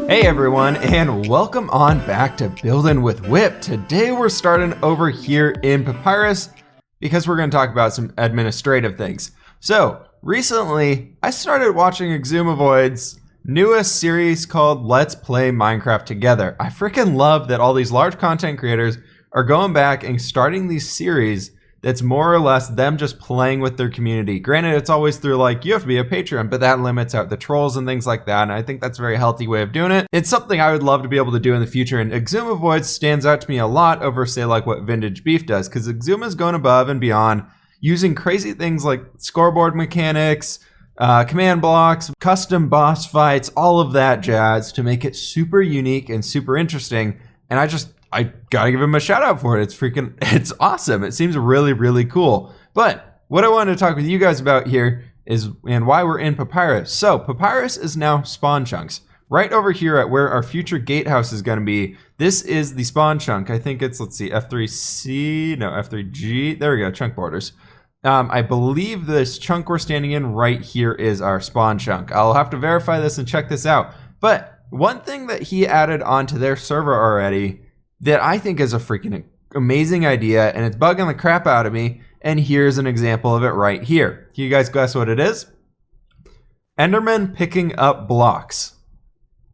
Hey everyone, and welcome on back to Building with Whip. Today we're starting over here in Papyrus because we're going to talk about some administrative things. So, recently I started watching Exumavoid's newest series called Let's Play Minecraft Together. I freaking love that all these large content creators are going back and starting these series that's more or less them just playing with their community. Granted, it's always through like, you have to be a patron, but that limits out the trolls and things like that, and I think that's a very healthy way of doing it. It's something I would love to be able to do in the future, and Exumavoid stands out to me a lot over, say, like what Vintage Beef does, because Exuma's going above and beyond, using crazy things like scoreboard mechanics, command blocks, custom boss fights, all of that jazz to make it super unique and super interesting, and I gotta give him a shout out for it. It's awesome. It seems really, really cool. But what I wanted to talk with you guys about here is, and why we're in Papyrus. So Papyrus is now spawn chunks. Right over here at where our future gatehouse is gonna be, this is the spawn chunk. I think it's, let's see, F3C, no, F3G. There we go, chunk borders. I believe this chunk we're standing in right here is our spawn chunk. I'll have to verify this and check this out. But one thing that he added onto their server already that I think is a freaking amazing idea, and it's bugging the crap out of me, and here's an example of it right here. Can you guys guess what it is? Enderman picking up blocks.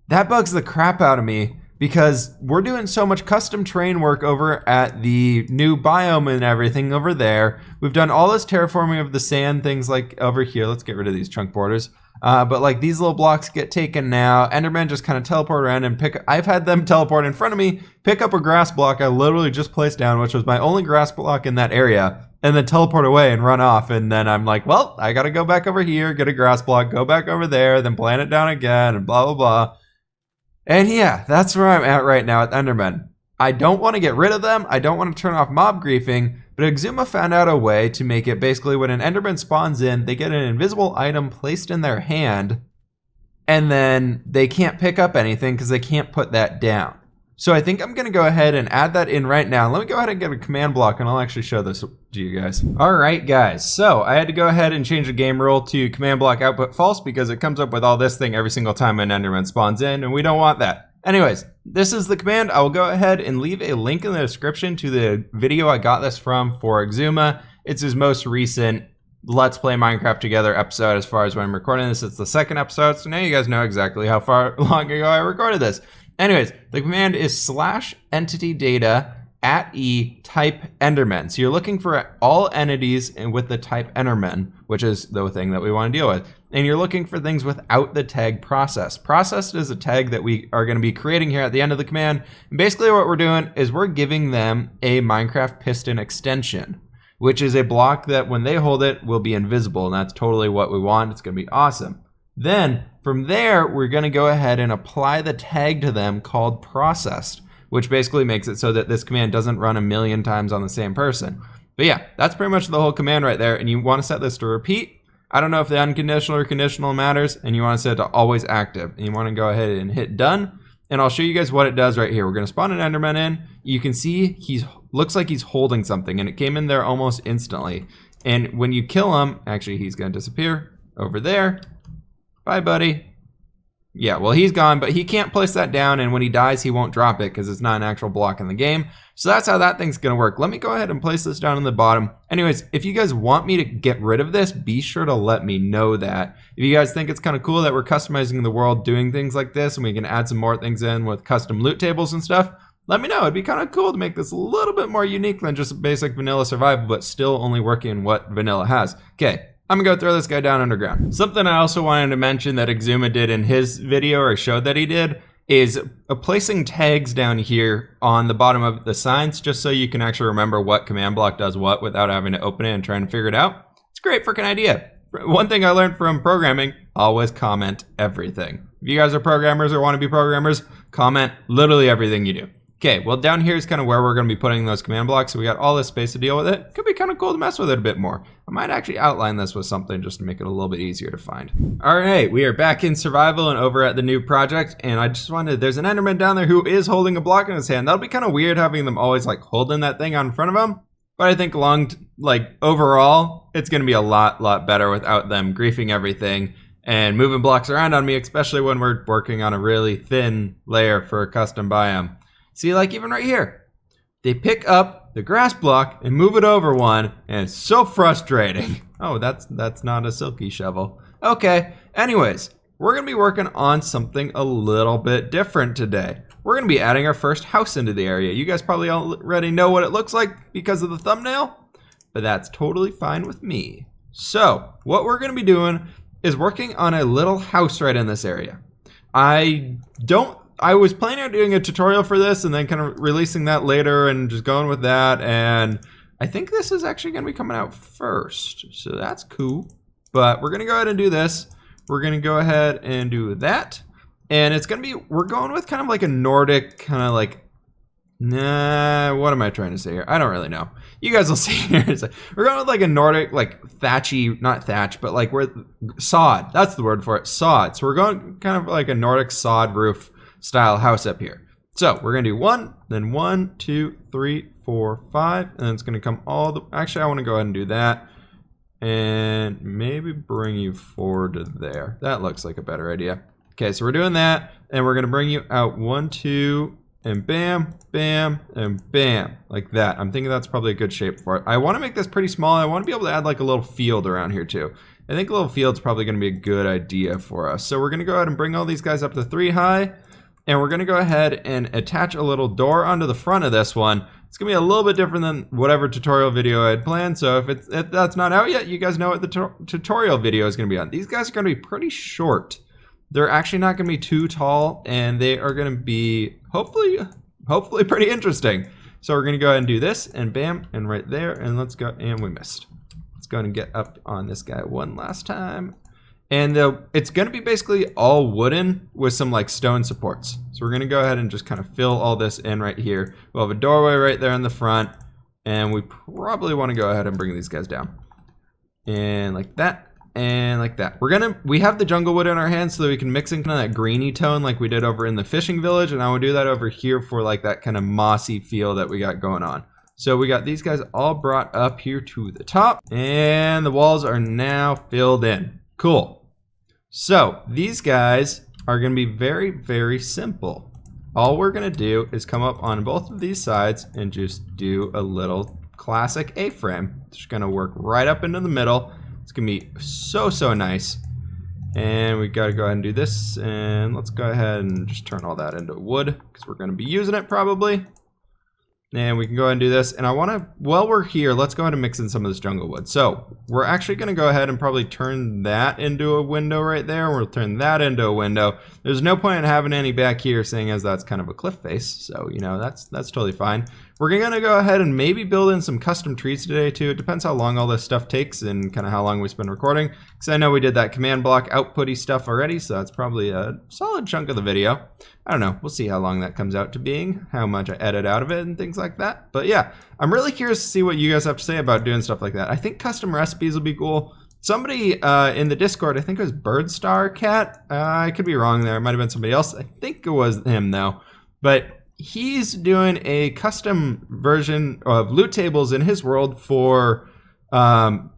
That bugs the crap out of me because we're doing so much custom terrain work over at the new biome and everything over there. We've done all this terraforming of the sand, things like over here. Let's get rid of these chunk borders. But like these little blocks get taken now. Endermen just kind of teleport around and I've had them teleport in front of me, pick up a grass block I literally just placed down, which was my only grass block in that area, and then teleport away and run off. And then I'm like, well, I gotta go back over here, get a grass block, go back over there, then plant it down again, and blah, blah, blah. And yeah, that's where I'm at right now with Endermen. I don't want to get rid of them. I don't want to turn off mob griefing, but Exuma found out a way to make it basically when an Enderman spawns in, they get an invisible item placed in their hand, and then they can't pick up anything because they can't put that down. So I think I'm going to go ahead and add that in right now. Let me go ahead and get a command block, and I'll actually show this to you guys. All right, guys. So I had to go ahead and change the game rule to command block output false because it comes up with all this thing every single time an Enderman spawns in, and we don't want that. Anyways, this is the command. I will go ahead and leave a link in the description to the video I got this from for Exuma. It's his most recent Let's Play Minecraft Together episode as far as when I'm recording this. It's the second episode, so now you guys know exactly how long ago I recorded this. Anyways, the command is /entity_data @e type Enderman. So you're looking for all entities and with the type Enderman, which is the thing that we want to deal with. And you're looking for things without the tag process. Processed is a tag that we are going to be creating here at the end of the command. And basically what we're doing is we're giving them a Minecraft piston extension, which is a block that when they hold it will be invisible. And that's totally what we want. It's going to be awesome. Then from there, we're going to go ahead and apply the tag to them called processed, which basically makes it so that this command doesn't run a million times on the same person. But yeah, that's pretty much the whole command right there. And you want to set this to repeat. I don't know if the unconditional or conditional matters, and you want to set it to always active. And you want to go ahead and hit done. And I'll show you guys what it does right here. We're going to spawn an Enderman in. You can see looks like he's holding something, and it came in there almost instantly. And when you kill him, actually he's going to disappear over there. Bye, buddy. Yeah, well, he's gone, but he can't place that down, and when he dies, he won't drop it because it's not an actual block in the game. So that's how that thing's going to work. Let me go ahead and place this down in the bottom. Anyways, if you guys want me to get rid of this, be sure to let me know that. If you guys think it's kind of cool that we're customizing the world doing things like this, and we can add some more things in with custom loot tables and stuff, let me know. It'd be kind of cool to make this a little bit more unique than just a basic vanilla survival, but still only working what vanilla has. Okay. I'm gonna go throw this guy down underground. Something I also wanted to mention that Exuma did in his video, or showed that he did, is placing tags down here on the bottom of the signs just so you can actually remember what command block does what without having to open it and trying to figure it out. It's a great freaking idea. One thing I learned from programming, always comment everything. If you guys are programmers or want to be programmers, comment literally everything you do. Okay, well down here is kind of where we're going to be putting those command blocks, so we got all this space to deal with it. Could be kind of cool to mess with it a bit more. I might actually outline this with something just to make it a little bit easier to find. All right, we are back in survival and over at the new project, and I just wanted, there's an Enderman down there who is holding a block in his hand. That'll be kind of weird having them always like holding that thing out in front of them, but I think overall, it's going to be a lot better without them griefing everything and moving blocks around on me, especially when we're working on a really thin layer for a custom biome. See, like even right here, they pick up the grass block and move it over one, and it's so frustrating. Oh, that's not a silky shovel. Okay, anyways, we're gonna be working on something a little bit different today. We're gonna be adding our first house into the area. You guys probably already know what it looks like because of the thumbnail, but that's totally fine with me. So, what we're gonna be doing is working on a little house right in this area. I was planning on doing a tutorial for this and then kind of releasing that later and just going with that, and I think this is actually gonna be coming out first, so that's cool. But we're gonna go ahead and do this. We're gonna go ahead and do that, and it's gonna be, we're going with kind of like a Nordic, kind of like, what am I trying to say here? I don't really know. You guys will see here. We're going with like a Nordic, like thatchy, not thatch, but like sod. That's the word for it, sod. So we're going kind of like a Nordic sod roof style house up here. So we're gonna do 1, then 1, 2, 3, 4, 5, and then it's gonna come all the, actually I wanna go ahead and do that. And maybe bring you forward to there. That looks like a better idea. Okay, so we're doing that, and we're gonna bring you out 1, 2, and bam, bam, and bam, like that. I'm thinking that's probably a good shape for it. I wanna make this pretty small. I wanna be able to add like a little field around here too. I think a little field's probably gonna be a good idea for us. So we're gonna go ahead and bring all these guys up to 3 high, and we're gonna go ahead and attach a little door onto the front of this one. It's gonna be a little bit different than whatever tutorial video I had planned, so if that's not out yet, you guys know what the tutorial video is gonna be on. These guys are gonna be pretty short. They're actually not gonna be too tall, and they are gonna be hopefully pretty interesting. So we're gonna go ahead and do this, and bam, and right there, and let's go, and we missed. Let's go and get up on this guy one last time. And it's gonna be basically all wooden with some like stone supports. So we're gonna go ahead and just kind of fill all this in right here. We'll have a doorway right there in the front, and we probably wanna go ahead and bring these guys down. And like that, and like that. We have the jungle wood in our hands so that we can mix in kind of that greeny tone like we did over in the fishing village, and I will do that over here for like that kind of mossy feel that we got going on. So we got these guys all brought up here to the top, and the walls are now filled in. Cool. So these guys are gonna be very, very simple. All we're gonna do is come up on both of these sides and just do a little classic A-frame. Just gonna work right up into the middle. It's gonna be so, so nice. And we gotta go ahead and do this, and let's go ahead and just turn all that into wood because we're gonna be using it probably. And we can go ahead and do this, and I wanna, while we're here, let's go ahead and mix in some of this jungle wood. So we're actually gonna go ahead and probably turn that into a window right there. We'll turn that into a window. There's no point in having any back here, seeing as that's kind of a cliff face. So, you know, that's totally fine. We're gonna go ahead and maybe build in some custom trees today too. It depends how long all this stuff takes and kind of how long we spend recording. Because I know we did that command block outputty stuff already, so that's probably a solid chunk of the video. I don't know, we'll see how long that comes out to being, how much I edit out of it and things like that. But yeah, I'm really curious to see what you guys have to say about doing stuff like that. I think custom recipes will be cool. Somebody in the Discord, I think it was Birdstar Cat, I could be wrong there, it might have been somebody else. I think it was him though. But he's doing a custom version of loot tables in his world for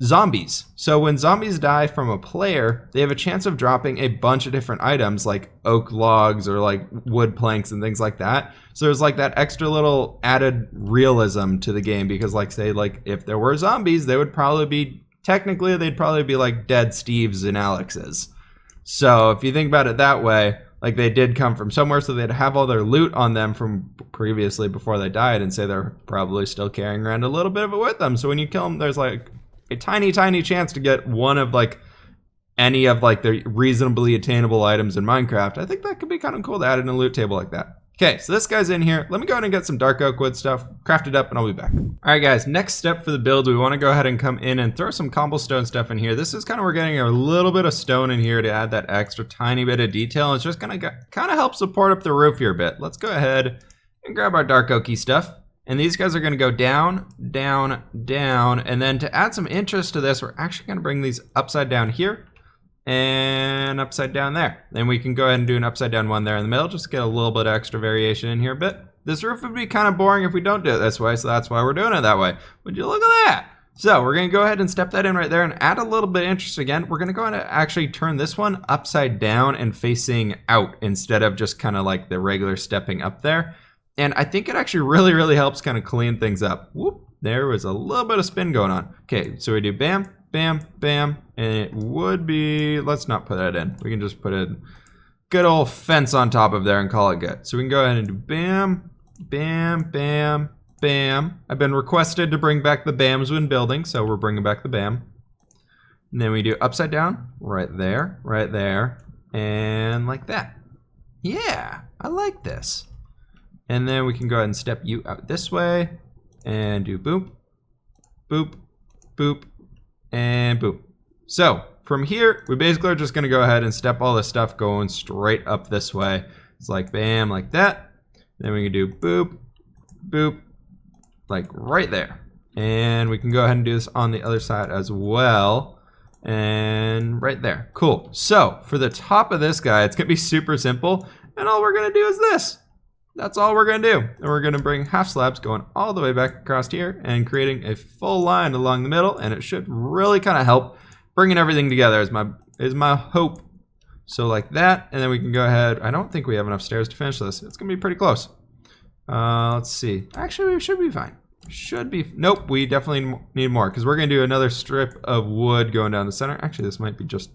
zombies. So when zombies die from a player, they have a chance of dropping a bunch of different items like oak logs or like wood planks and things like that. So there's like that extra little added realism to the game because like say like if there were zombies, they would probably be, technically they'd probably be like dead Steves and Alexes. So if you think about it that way, like they did come from somewhere, so they'd have all their loot on them from previously before they died, and say they're probably still carrying around a little bit of it with them. So when you kill them, there's like a tiny, tiny chance to get one of like any of like the reasonably attainable items in Minecraft. I think that could be kind of cool to add in a loot table like that. Okay, so this guy's in here. Let me go ahead and get some dark oak wood stuff, craft it up, and I'll be back. All right, guys, next step for the build, we want to go ahead and come in and throw some cobblestone stuff in here. This is kind of, we're getting a little bit of stone in here to add that extra tiny bit of detail. It's just going to kind of help support up the roof here a bit. Let's go ahead and grab our dark oaky stuff. And these guys are going to go down, down, down. And then to add some interest to this, we're actually going to bring these upside down here and upside down there. Then we can go ahead and do an upside down one there in the middle, just to get a little bit of extra variation in here a bit. This roof would be kind of boring if we don't do it this way, so that's why we're doing it that way. Would you look at that? So we're going to go ahead and step that in right there and add a little bit of interest again. We're going to go ahead and actually turn this one upside down and facing out instead of just kind of like the regular stepping up there. And I think it actually really helps kind of clean things up. Whoop, there was a little bit of spin going on. Okay, so we do bam, bam, bam, and it would be, let's not put that in. We can just put a good old fence on top of there and call it good. So we can go ahead and do bam, bam, bam, bam. I've been requested to bring back the bams when building, so we're bringing back the bam. And then we do upside down, right there, and like that. Yeah, I like this. And then we can go ahead and step you out this way and do boop, boop, boop, and boop. So from here, we basically are just gonna go ahead and step all this stuff going straight up this way. It's like bam, like that. Then we can do boop, boop, like right there. And we can go ahead and do this on the other side as well. And right there, cool. So for the top of this guy, it's gonna be super simple. And all we're gonna do is this. That's all we're gonna do. And we're gonna bring half slabs going all the way back across here and creating a full line along the middle. And it should really kind of help bringing everything together is my hope. So like that, and then we can go ahead. I don't think we have enough stairs to finish this. It's gonna be pretty close. Let's see. Actually, we should be fine. Nope, we definitely need more because we're gonna do another strip of wood going down the center. Actually, this might be just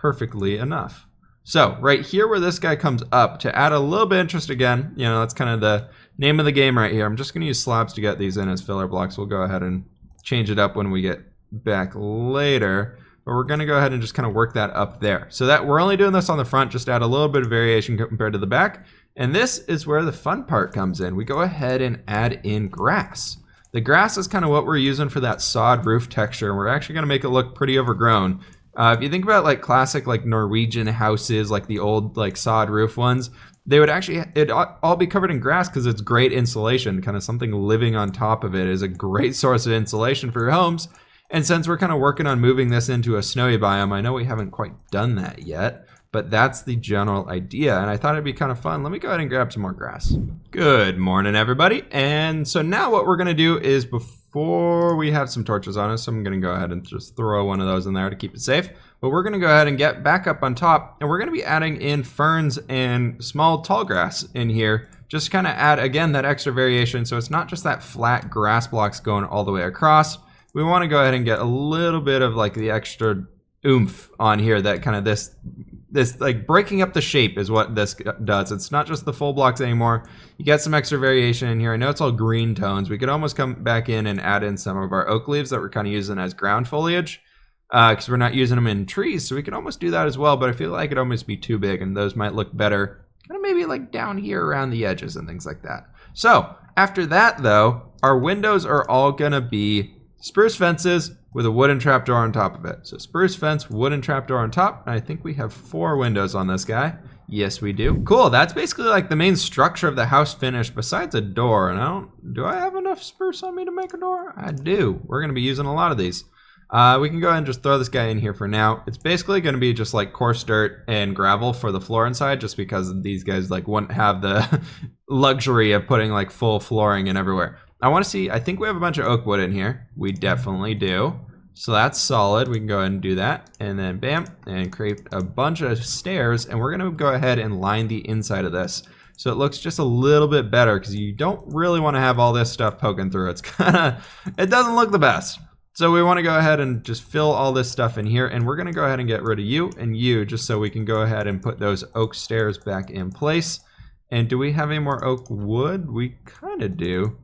perfectly enough. So right here where this guy comes up, to add a little bit of interest again, you know, that's kind of the name of the game right here. I'm just gonna use slabs to get these in as filler blocks. We'll go ahead and change it up when we get back later. But we're gonna go ahead and just kind of work that up there. So that we're only doing this on the front, just to add a little bit of variation compared to the back. And this is where the fun part comes in. We go ahead and add in grass. The grass is kind of what we're using for that sod roof texture. We're actually gonna make it look pretty overgrown. If you think about like classic like Norwegian houses, like the old like sod roof ones, they would actually, it'd all be covered in grass because it's great insulation. Kind of something living on top of it is a great source of insulation for your homes. And since we're kind of working on moving this into a snowy biome, I know we haven't quite done that yet, but that's the general idea. And I thought it'd be kind of fun. Let me go ahead and grab some more grass. Good morning, everybody. And so now what we're gonna do is, before we have some torches on us, I'm gonna go ahead and just throw one of those in there to keep it safe. But we're gonna go ahead and get back up on top, and we're gonna be adding in ferns and small tall grass in here, just kind of add, again, that extra variation. So it's not just that flat grass blocks going all the way across. We want to go ahead and get a little bit of like the extra oomph on here, that kind of this like breaking up the shape is what this does. It's not just the full blocks anymore. You get some extra variation in here. I know it's all green tones. We could almost come back in and add in some of our oak leaves that we're kind of using as ground foliage because we're not using them in trees. So we could almost do that as well, but I feel like it'd almost be too big and those might look better kind of maybe like down here around the edges and things like that. So after that though, our windows are all gonna be spruce fences with a wooden trapdoor on top of it. So spruce fence, wooden trapdoor on top, and I think we have 4 windows on this guy. Yes, we do. Cool, that's basically like the main structure of the house finished besides a door. And do I have enough spruce on me to make a door? I do. We're gonna be using a lot of these. We can go ahead and just throw this guy in here for now. It's basically gonna be just like coarse dirt and gravel for the floor inside, just because these guys like wouldn't have the luxury of putting like full flooring in everywhere. I want to see, I think we have a bunch of oak wood in here. We definitely do. So that's solid. We can go ahead and do that. And then bam, and create a bunch of stairs. And we're going to go ahead and line the inside of this, so it looks just a little bit better, because you don't really want to have all this stuff poking through. It's kind of, it doesn't look the best. So we want to go ahead and just fill all this stuff in here. And we're going to go ahead and get rid of you and you, just so we can go ahead and put those oak stairs back in place. And do we have any more oak wood? We kind of do.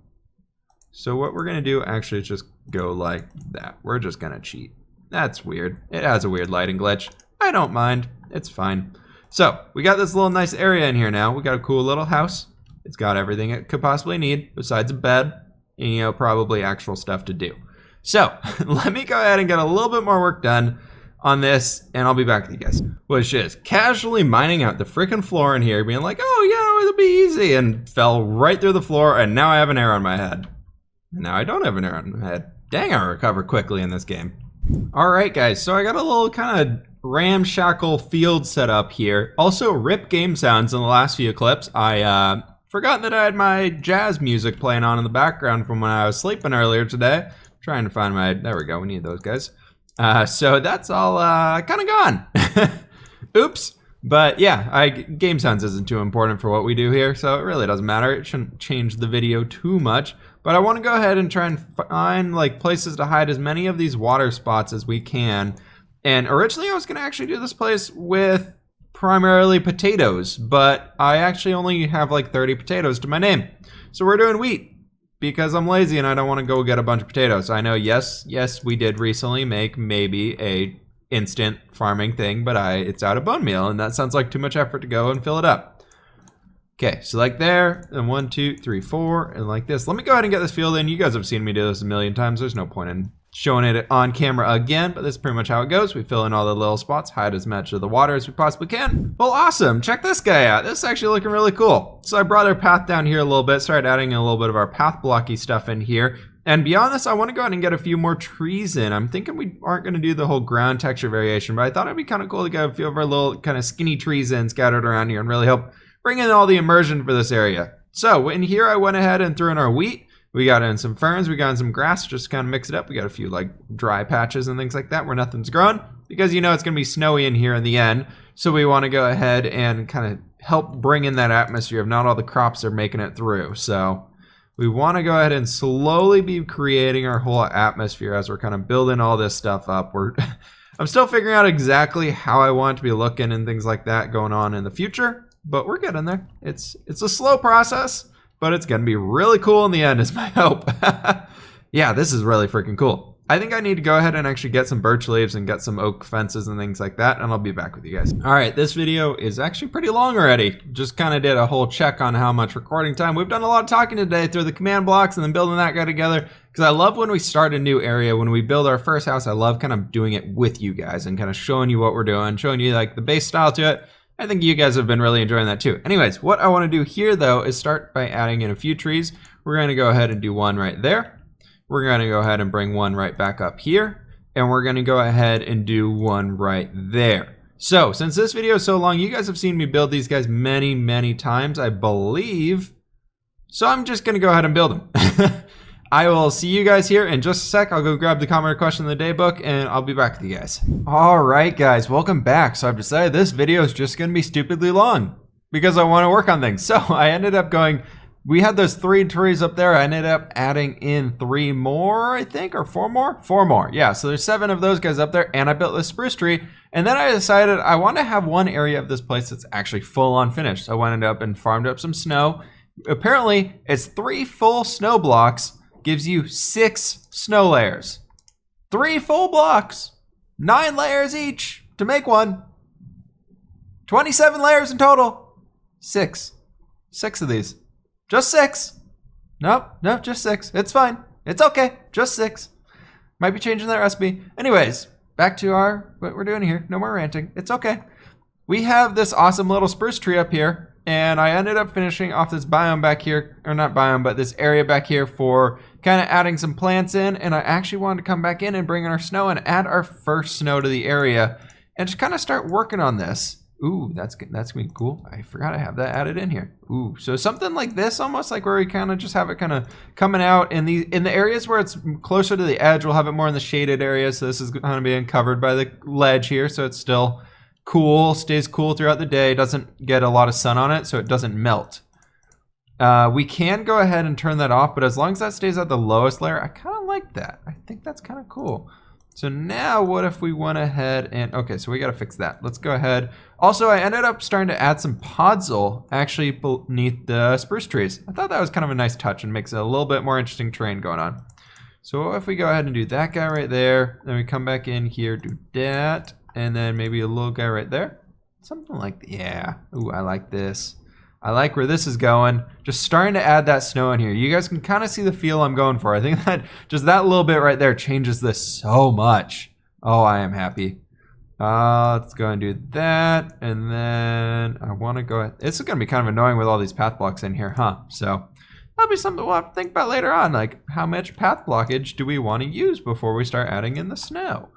So what we're gonna do actually is just go like that. We're just gonna cheat. That's weird. It has a weird lighting glitch. I don't mind, it's fine. So we got this little nice area in here now. We got a cool little house. It's got everything it could possibly need besides a bed and, you know, probably actual stuff to do. So let me go ahead and get a little bit more work done on this, and I'll be back with you guys. Which is casually mining out the freaking floor in here, being like, oh yeah, it'll be easy, and fell right through the floor, and now I have an arrow on my head. Now I don't have an arrow on my head. Dang, I recover quickly in this game. All right, guys, so I got a little kind of ramshackle field set up here. Also, rip game sounds in the last few clips. I forgot that I had my jazz music playing on in the background from when I was sleeping earlier today. Trying to find my, there we go, we need those guys. So that's all kind of gone. Oops. But yeah, game sense isn't too important for what we do here, so it really doesn't matter. It shouldn't change the video too much. But I want to go ahead and try and find like places to hide as many of these water spots as we can. And originally I was going to actually do this place with primarily potatoes, but I actually only have like 30 potatoes to my name. So we're doing wheat because I'm lazy and I don't want to go get a bunch of potatoes. I know, yes, we did recently make maybe a instant farming thing, but it's out of bone meal, and that sounds like too much effort to go and fill it up. Okay, so like there, and 1, 2, 3, 4, and like this. Let me go ahead and get this field in. You guys have seen me do this a million times. There's no point in showing it on camera again, but this is pretty much how it goes. We fill in all the little spots, hide as much of the water as we possibly can. Well, awesome. Check this guy out. This is actually looking really cool. So I brought our path down here a little bit, started adding a little bit of our path blocky stuff in here. And beyond this, I want to go ahead and get a few more trees in. I'm thinking we aren't going to do the whole ground texture variation, but I thought it'd be kind of cool to get a few of our little kind of skinny trees in scattered around here and really help bring in all the immersion for this area. So in here, I went ahead and threw in our wheat. We got in some ferns, we got in some grass, just kind of mix it up. We got a few like dry patches and things like that where nothing's growing because you know it's going to be snowy in here in the end. So we want to go ahead and kind of help bring in that atmosphere of not all the crops are making it through. So we want to go ahead and slowly be creating our whole atmosphere as we're kind of building all this stuff up. I'm still figuring out exactly how I want it to be looking and things like that going on in the future, but we're getting there. It's a slow process, but it's going to be really cool in the end is my hope. Yeah, this is really freaking cool. I think I need to go ahead and actually get some birch leaves and get some oak fences and things like that, and I'll be back with you guys. All right, this video is actually pretty long already. Just kind of did a whole check on how much recording time. We've done a lot of talking today through the command blocks and then building that guy together, because I love when we start a new area, when we build our first house, I love kind of doing it with you guys and kind of showing you what we're doing, showing you like the base style to it. I think you guys have been really enjoying that too. Anyways, what I want to do here though is start by adding in a few trees. We're going to go ahead and do one right there. We're going to go ahead and bring one right back up here. And we're going to go ahead and do one right there. So since this video is so long, you guys have seen me build these guys many, many times, I believe. So I'm just going to go ahead and build them. I will see you guys here in just a sec. I'll go grab the comment or question of the day book and I'll be back with you guys. All right, guys, welcome back. So I've decided this video is just going to be stupidly long because I want to work on things. So I ended up going, we had those 3 trees up there. I ended up adding in 3 more, I think, or 4 more? 4 more, yeah. So there's 7 of those guys up there and I built this spruce tree. And then I decided I want to have one area of this place that's actually full on finished. So I went up and farmed up some snow. Apparently it's 3 full snow blocks gives you 6 snow layers. 3 full blocks, 9 layers each to make one. 27 layers in total. 6 of these. Just 6. Nope, just 6. It's fine. It's okay. Just 6. Might be changing that recipe. Anyways, back to what we're doing here. No more ranting. It's okay. We have this awesome little spruce tree up here. And I ended up finishing off this biome back here, or not biome, but this area back here for kind of adding some plants in. And I actually wanted to come back in and bring in our snow and add our first snow to the area and just kind of start working on this. Ooh, that's gonna be cool. I forgot I have that added in here. Ooh, so something like this, almost like where we kind of just have it kind of coming out in the areas where it's closer to the edge. We'll have it more in the shaded areas. So this is kind of being covered by the ledge here, so it's still cool, stays cool throughout the day, doesn't get a lot of sun on it, so it doesn't melt. We can go ahead and turn that off, but as long as that stays at the lowest layer, I kind of like that. I think that's kind of cool. So now what if we went ahead and, okay, so we got to fix that. Let's go ahead. Also, I ended up starting to add some podzol actually beneath the spruce trees. I thought that was kind of a nice touch and makes it a little bit more interesting terrain going on. So what if we go ahead and do that guy right there, then we come back in here, do that, and then maybe a little guy right there. Something like that. Yeah. Ooh, I like this. I like where this is going. Just starting to add that snow in here. You guys can kind of see the feel I'm going for. I think that just that little bit right there changes this so much. Oh, I am happy. Let's go and do that. And then I want to go. It's going to be kind of annoying with all these path blocks in here, huh? So that'll be something we'll have to think about later on. Like, how much path blockage do we want to use before we start adding in the snow?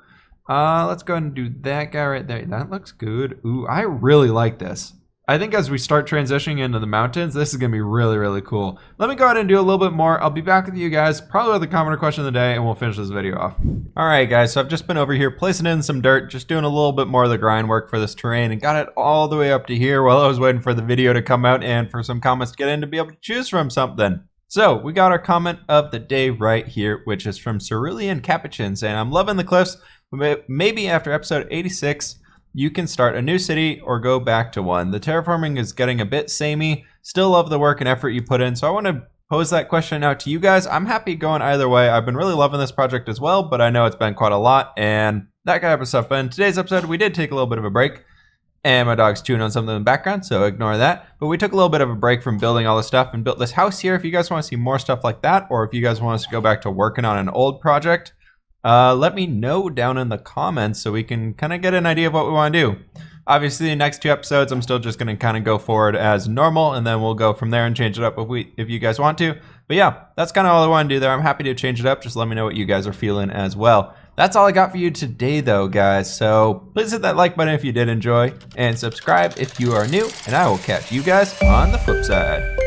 Let's go ahead and do that guy right there. That looks good. Ooh, I really like this. I think as we start transitioning into the mountains, this is going to be really, really cool. Let me go ahead and do a little bit more. I'll be back with you guys probably with the comment or question of the day, and we'll finish this video off. All right, guys, so I've just been over here placing in some dirt, just doing a little bit more of the grind work for this terrain, and got it all the way up to here while I was waiting for the video to come out and for some comments to get in to be able to choose from something. So we got our comment of the day right here, which is from Cerulean Capuchin saying, I'm loving the cliffs, but maybe after episode 86, you can start a new city or go back to one. The terraforming is getting a bit samey. Still love the work and effort you put in. So I want to pose that question out to you guys. I'm happy going either way. I've been really loving this project as well, but I know it's been quite a lot and that kind of stuff. But in today's episode, we did take a little bit of a break. And my dog's chewing on something in the background, so ignore that. But we took a little bit of a break from building all this stuff and built this house here. If you guys want to see more stuff like that, or if you guys want us to go back to working on an old project, let me know down in the comments so we can kind of get an idea of what we want to do. Obviously, the next 2 episodes, I'm still just going to kind of go forward as normal, and then we'll go from there and change it up if you guys want to. But yeah, that's kind of all I want to do there. I'm happy to change it up. Just let me know what you guys are feeling as well. That's all I got for you today, though, guys. So please hit that like button if you did enjoy, and subscribe if you are new, and I will catch you guys on the flip side.